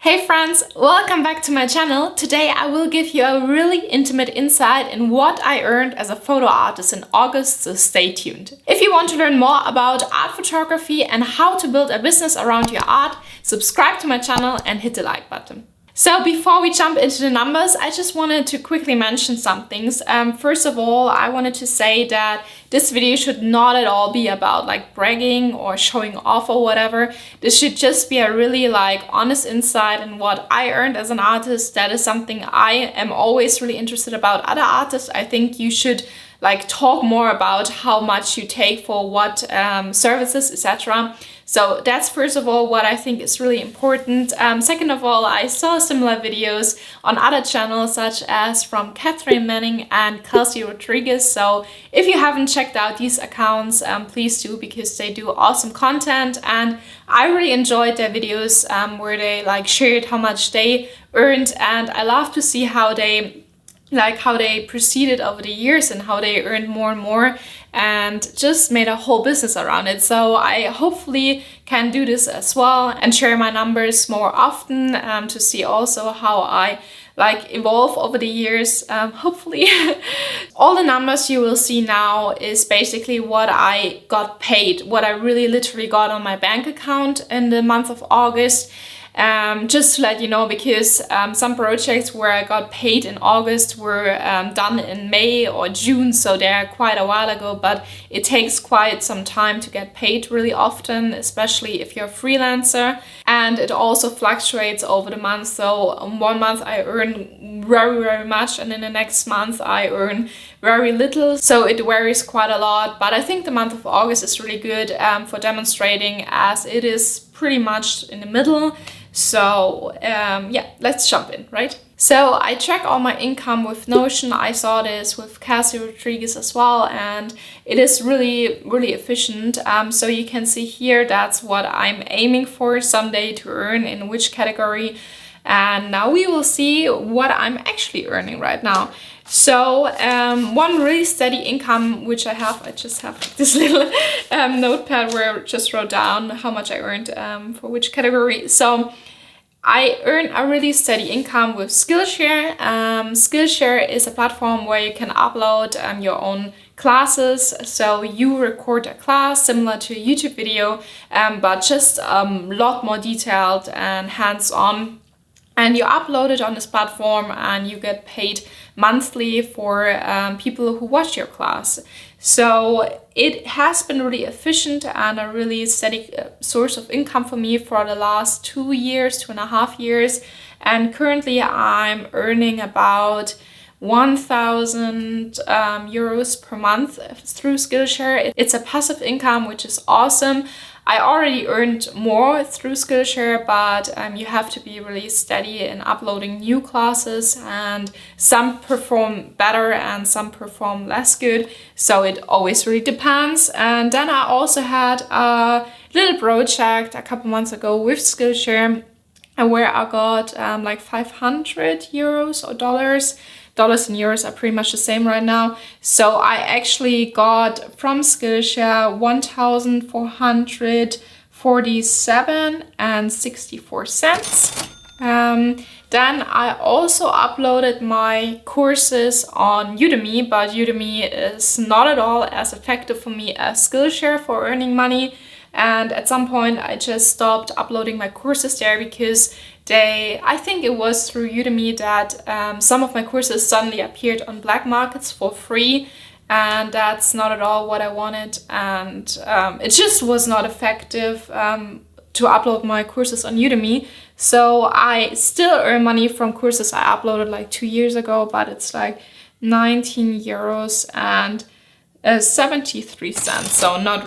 Hey friends, welcome back to my channel. Today I will give you a really intimate insight in what I earned as a photo artist in August, so stay tuned. If you want to learn more about art photography and how to build a business around your art, subscribe to my channel and hit the like button. So before we jump into the numbers, I just wanted to quickly mention some things. First of all, I wanted to say that this video should not at all be about like bragging or showing off or whatever. This should just be a really honest insight in what I earned as an artist. That is something I am always really interested about other artists. I think you should talk more about how much you take for what services, etc. So that's first of all what I think is really important. Second of all, I saw similar videos on other channels such as from Catherine Manning and Kelsey Rodriguez. So if you haven't checked out these accounts, please do, because they do awesome content and I really enjoyed their videos where they shared how much they earned, and I love to see how they proceeded over the years and how they earned more and more and just made a whole business around it. So I hopefully can do this as well and share my numbers more often to see also how I evolve over the years, hopefully. All the numbers you will see now is basically what I got paid, what I really literally got on my bank account in the month of August. Just to let you know, because some projects where I got paid in August were done in May or June, so they're quite a while ago, but it takes quite some time to get paid really often, especially if you're a freelancer, and it also fluctuates over the month. So 1 month I earn very much and in the next month I earn very little, so it varies quite a lot. But I think the month of August is really good for demonstrating, as it is pretty much in the middle. So yeah, let's jump in, right? So I track all my income with Notion. I saw this with Kelsey Rodriguez as well, and it is really efficient. So you can see here, that's what I'm aiming for someday to earn in which category. And now we will see what I'm actually earning right now. So one really steady income which I just have this little notepad where I just wrote down how much I earned for which category. So I earn a really steady income with Skillshare. Skillshare is a platform where you can upload your own classes. So you record a class similar to a YouTube video, but just a lot more detailed and hands-on. And you upload it on this platform and you get paid monthly for people who watch your class. So it has been really efficient and a really steady source of income for me for the last 2.5 years. And currently I'm earning about 1,000 euros per month through Skillshare. It's a passive income, which is awesome. I already earned more through Skillshare, but you have to be really steady in uploading new classes, and some perform better and some perform less good. So it always really depends. And then I also had a little project a couple months ago with Skillshare where I got 500 euros or dollars. Dollars and euros are pretty much the same right now. So I actually got from Skillshare 1,447 and 64 cents. Then I also uploaded my courses on Udemy, but Udemy is not at all as effective for me as Skillshare for earning money. And at some point I just stopped uploading my courses there because I think it was through Udemy that some of my courses suddenly appeared on black markets for free, and that's not at all what I wanted. And it just was not effective to upload my courses on Udemy. So I still earn money from courses I uploaded 2 years ago, but it's 19 euros and 73 cents, so not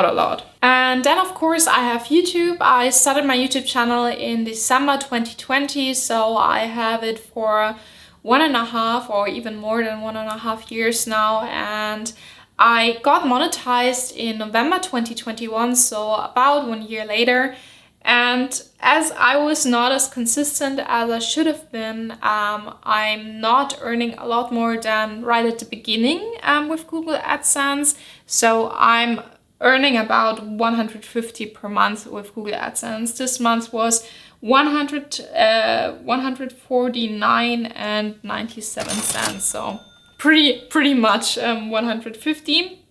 a lot. And then of course I have YouTube. I started my YouTube channel in December 2020, so I have it for 1.5 or even more than 1.5 years now, and I got monetized in November 2021, so about 1 year later. And as I was not as consistent as I should have been, I'm not earning a lot more than right at the beginning with Google AdSense. So I'm earning about 150 per month with Google AdSense. This month was 149 and 97 cents. So pretty much 150.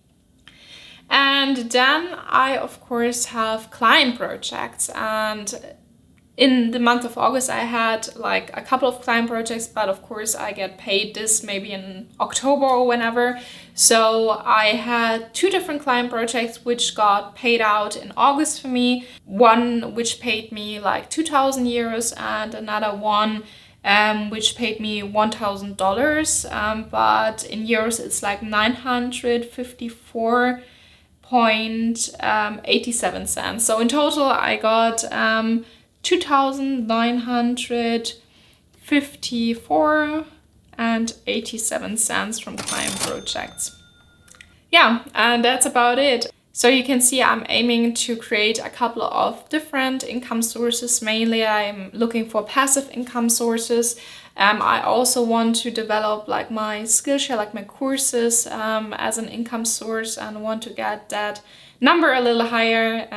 And then I of course have client projects, and in the month of August I had like a couple of client projects, but of course I get paid this maybe in October or whenever. So I had 2 different client projects which got paid out in August for me. One which paid me like 2,000 euros and another one which paid me $1,000, but in euros it's like 954.87 cents. So in total I got 2,954 and 87 cents from client projects. Yeah, and that's about it. So you can see I'm aiming to create a couple of different income sources. Mainly I'm looking for passive income sources. I also want to develop like my Skillshare, like my courses as an income source, and want to get that number a little higher.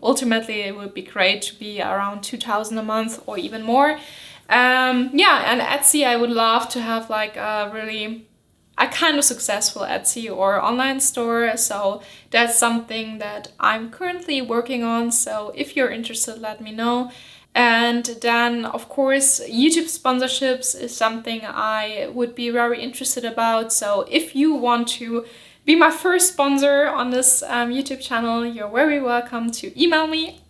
Ultimately it would be great to be around 2,000 a month or even more. Yeah, and Etsy, I would love to have like a kind of successful Etsy or online store. So that's something that I'm currently working on. So if you're interested, let me know. And then of course YouTube sponsorships is something I would be very interested about. So if you want to be my first sponsor on this YouTube channel, you're very welcome to email me.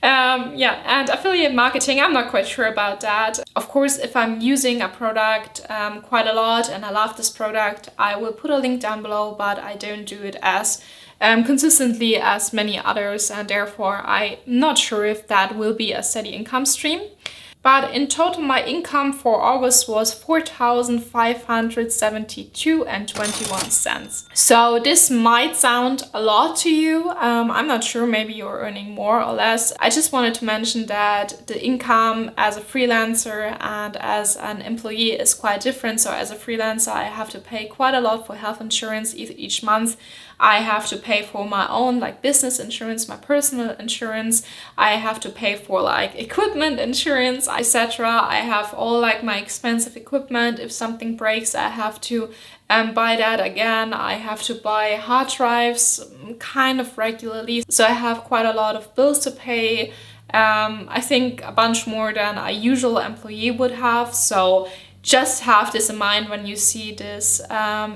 Yeah, and affiliate marketing, I'm not quite sure about that. Of course, if I'm using a product quite a lot and I love this product, I will put a link down below, but I don't do it as consistently as many others, and therefore I'm not sure if that will be a steady income stream. But in total, my income for August was 4,572 and 21 cents. So this might sound a lot to you. I'm not sure, maybe you're earning more or less. I just wanted to mention that the income as a freelancer and as an employee is quite different. So as a freelancer, I have to pay quite a lot for health insurance each month. I have to pay for my own like business insurance, my personal insurance. I have to pay for like equipment insurance, etc. I have all like my expensive equipment. If something breaks, I have to buy that again. I have to buy hard drives kind of regularly. So I have quite a lot of bills to pay. I think a bunch more than a usual employee would have. So just have this in mind when you see this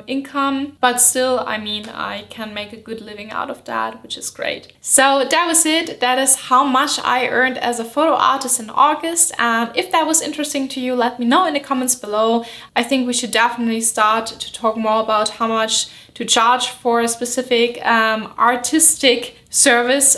income. But still, I mean, I can make a good living out of that, which is great. So that was it. That is how much I earned as a photo artist in August. And if that was interesting to you, let me know in the comments below. I think we should definitely start to talk more about how much to charge for a specific artistic service.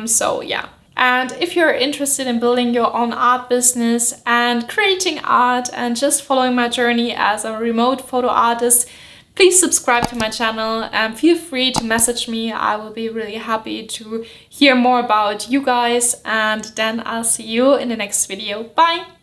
So yeah. And if you're interested in building your own art business and creating art and just following my journey as a remote photo artist, please subscribe to my channel and feel free to message me. I will be really happy to hear more about you guys, and then I'll see you in the next video. Bye!